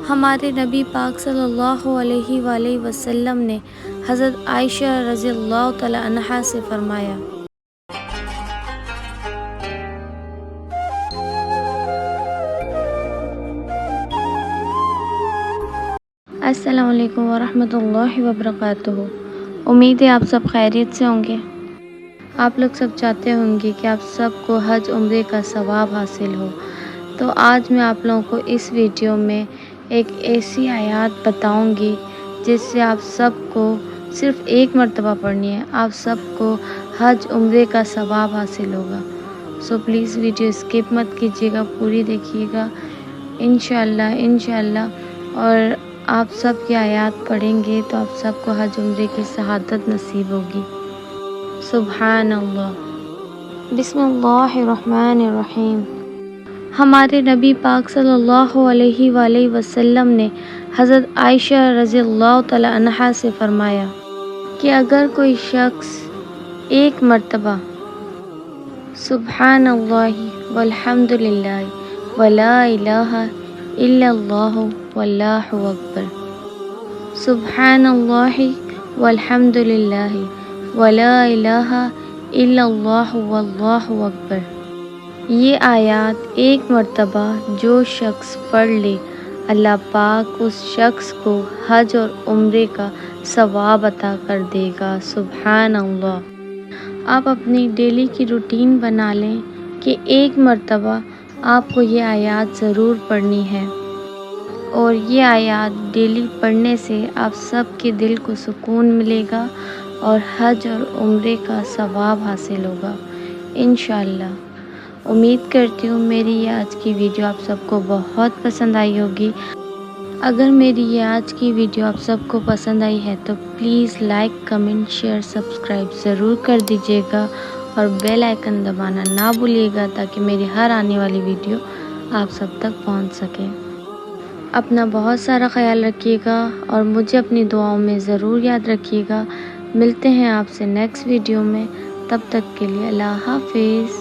ہمارے نبی پاک صلی اللہ علیہ وآلہ وسلم نے حضرت عائشہ رضی اللہ تعالی عنہا سے فرمایا، السلام علیکم ورحمۃ اللہ وبرکاتہ۔ امید ہے آپ سب خیریت سے ہوں گے۔ آپ لوگ سب چاہتے ہوں گے کہ آپ سب کو حج عمرے کا ثواب حاصل ہو، تو آج میں آپ لوگوں کو اس ویڈیو میں ایک ایسی آیات بتاؤں گی جس سے آپ سب کو صرف ایک مرتبہ پڑھنی ہے، آپ سب کو حج عمرے کا ثواب حاصل ہوگا۔ سو پلیز ویڈیو اسکپ مت کیجیے گا، پوری دیکھیے گا انشاءاللہ۔ اور آپ سب کی آیات پڑھیں گے تو آپ سب کو حج عمرے کی سعادت نصیب ہوگی۔ سبحان اللہ۔ بسم اللہ الرحمن الرحیم۔ ہمارے نبی پاک صلی اللہ علیہ وآلہ وسلم نے حضرت عائشہ رضی اللہ تعالی عنہا سے فرمایا کہ اگر کوئی شخص ایک مرتبہ سبحان اللہ والحمد للہ ولا الہ الا اللہ واللہ اکبر، سبحان اللہ والحمد للہ ولا الہ الا اللہ واللہ اکبر، یہ آیات ایک مرتبہ جو شخص پڑھ لے، اللہ پاک اس شخص کو حج اور عمرے کا ثواب عطا کر دے گا۔ سبحان اللہ۔ آپ اپنی ڈیلی کی روٹین بنا لیں کہ ایک مرتبہ آپ کو یہ آیات ضرور پڑھنی ہے، اور یہ آیات ڈیلی پڑھنے سے آپ سب کے دل کو سکون ملے گا اور حج اور عمرے کا ثواب حاصل ہوگا انشاءاللہ۔ امید کرتی ہوں میری یہ آج کی ویڈیو آپ سب کو بہت پسند آئی ہوگی۔ اگر میری یہ آج کی ویڈیو آپ سب کو پسند آئی ہے تو please like, comment, share, subscribe ضرور کر دیجیے گا، اور بیل آئیکن دبانا نہ بھولیے گا تاکہ میری ہر آنے والی ویڈیو آپ سب تک پہنچ سکے۔ اپنا بہت سارا خیال رکھیے گا اور مجھے اپنی دعاؤں میں ضرور یاد رکھیے گا۔ ملتے ہیں آپ سے نیکسٹ ویڈیو میں، تب تک کے لیے اللہ حافظ۔